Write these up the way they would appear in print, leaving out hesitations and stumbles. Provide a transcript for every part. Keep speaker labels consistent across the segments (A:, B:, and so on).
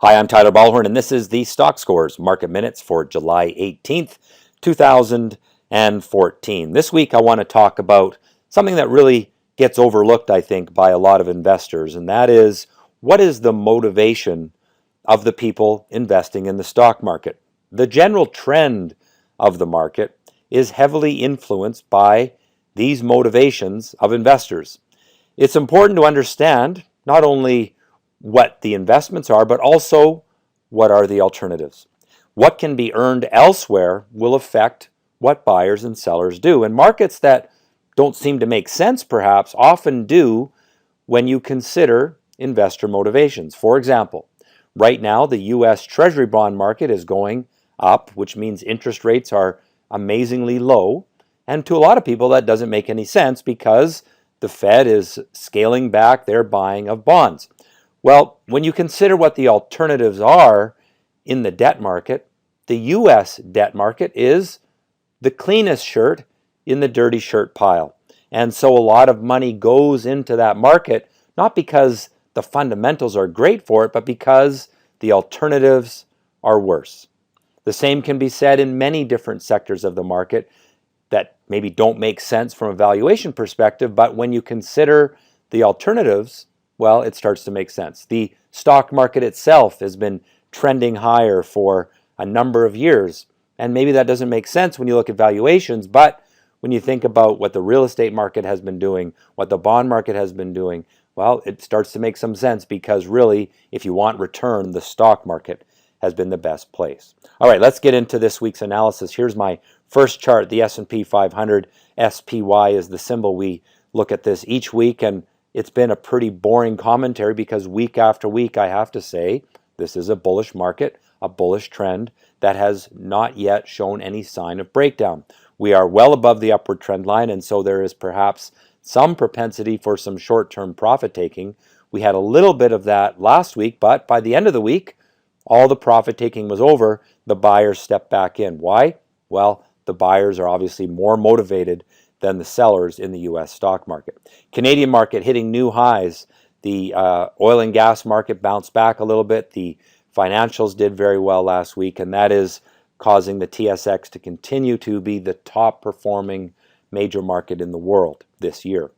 A: Hi, I'm Tyler Ballhorn, and this is the Stockscores Market Minutes for July 18th, 2014. This week, I want to talk about something that really gets overlooked, I think, by a lot of investors, and that is what is the motivation of the people investing in the stock market? The general trend of the market is heavily influenced by these motivations of investors. It's important to understand not only what the investments are, but also what are the alternatives. What can be earned elsewhere will affect what buyers and sellers do. And markets that don't seem to make sense, perhaps, often do when you consider investor motivations. For example, right now the US Treasury bond market is going up, which means interest rates are amazingly low. And to a lot of people, that doesn't make any sense because the Fed is scaling back their buying of bonds. Well, when you consider what the alternatives are in the debt market, the US debt market is the cleanest shirt in the dirty shirt pile. And so a lot of money goes into that market, not because the fundamentals are great for it, but because the alternatives are worse. The same can be said in many different sectors of the market that maybe don't make sense from a valuation perspective, but when you consider the alternatives, well, it starts to make sense. The stock market itself has been trending higher for a number of years, and maybe that doesn't make sense when you look at valuations, but when you think about what the real estate market has been doing, what the bond market has been doing, well, it starts to make some sense because really, if you want return, the stock market has been the best place. All right, let's get into this week's analysis. Here's my first chart, the S&P 500. SPY is the symbol. We look at this each week, and it's been a pretty boring commentary because week after week, I have to say, this is a bullish market, a bullish trend that has not yet shown any sign of breakdown. We are well above the upward trend line, and so there is perhaps some propensity for some short-term profit taking. We had a little bit of that last week, but by the end of the week, all the profit taking was over. The buyers stepped back in. Why? Well, the buyers are obviously more motivated than the sellers in the U.S. stock market. Canadian market hitting new highs. The oil and gas market bounced back a little bit. The financials did very well last week, and that is causing the TSX to continue to be the top performing major market in the world this year.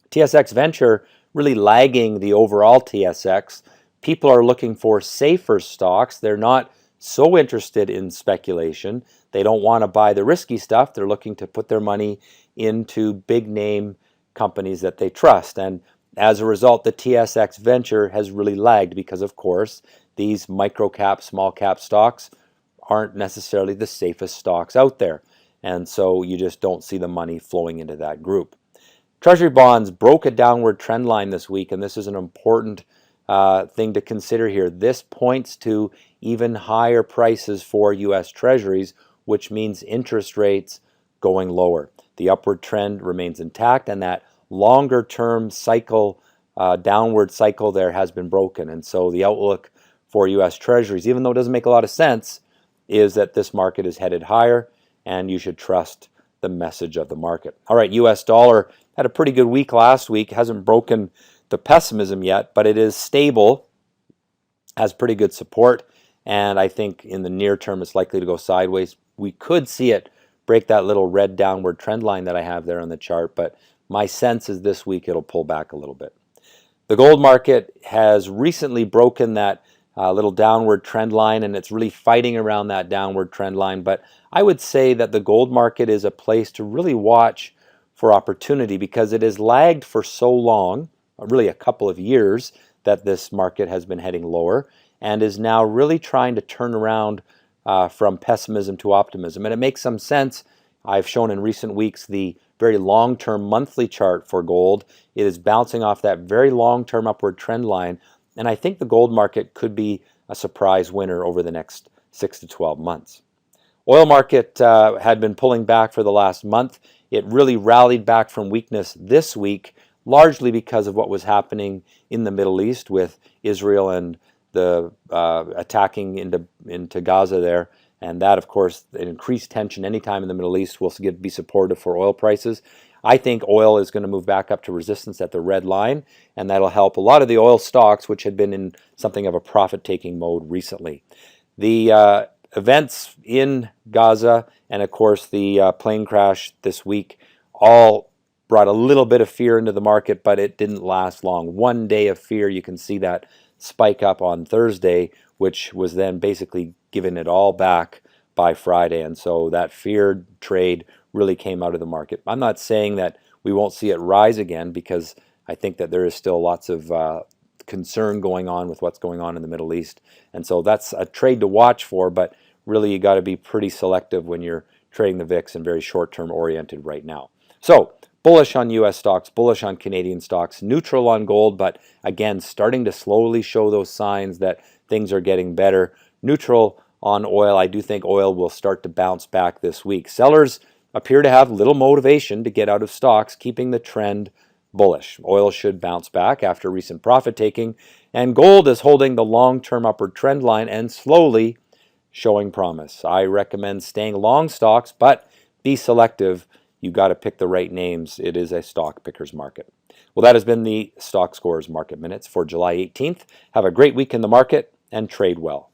A: TSX Venture really lagging the overall TSX. People are looking for safer stocks. They're not so interested in speculation. They don't want to buy the risky stuff. They're looking to put their money into big name companies that they trust. And as a result, the TSX Venture has really lagged because, of course, these micro cap, small cap stocks aren't necessarily the safest stocks out there. And so you just don't see the money flowing into that group. Treasury bonds broke a downward trend line this week, and this is an important thing to consider here. This points to even higher prices for U.S. Treasuries, which means interest rates going lower. The upward trend remains intact, and that longer term cycle, downward cycle there has been broken. And so the outlook for U.S. Treasuries, even though it doesn't make a lot of sense, is that this market is headed higher, and you should trust the message of the market. All right, U.S. dollar had a pretty good week last week. Hasn't broken the pessimism yet, but it is stable, has pretty good support, and I think in the near term it's likely to go sideways. We could see it break that little red downward trend line that I have there on the chart, but my sense is this week it'll pull back a little bit. The gold market has recently broken that little downward trend line, and it's really fighting around that downward trend line, but I would say that the gold market is a place to really watch for opportunity because it has lagged for so long, really a couple of years, that this market has been heading lower and is now really trying to turn around from pessimism to optimism. And it makes some sense. I've shown in recent weeks the very long-term monthly chart for gold. It is bouncing off that very long-term upward trend line, and I think the gold market could be a surprise winner over the next 6 to 12 months. Oil market had been pulling back for the last month. It really rallied back from weakness this week, largely because of what was happening in the Middle East with Israel and the attacking into Gaza there. And that, of course, an increased tension anytime in the Middle East will be supportive for oil prices. I think oil is going to move back up to resistance at the red line, and that'll help a lot of the oil stocks, which had been in something of a profit-taking mode recently. The events in Gaza and, of course, the plane crash this week all brought a little bit of fear into the market, but it didn't last long. One day of fear, you can see that spike up on Thursday, which was then basically giving it all back by Friday. And so that feared trade really came out of the market. I'm not saying that we won't see it rise again, because I think that there is still lots of concern going on with what's going on in the Middle East. And so that's a trade to watch for, but really you got to be pretty selective when you're trading the VIX and very short-term oriented right now. So bullish on US stocks, bullish on Canadian stocks, neutral on gold, but again, starting to slowly show those signs that things are getting better. Neutral on oil. I do think oil will start to bounce back this week. Sellers appear to have little motivation to get out of stocks, keeping the trend bullish. Oil should bounce back after recent profit taking, and gold is holding the long-term upward trend line and slowly showing promise. I recommend staying long stocks, but be selective. You got to pick the right names. It is a stock picker's market. Well, that has been the Stockscores Market Minutes for July 18th. Have a great week in the market and trade well.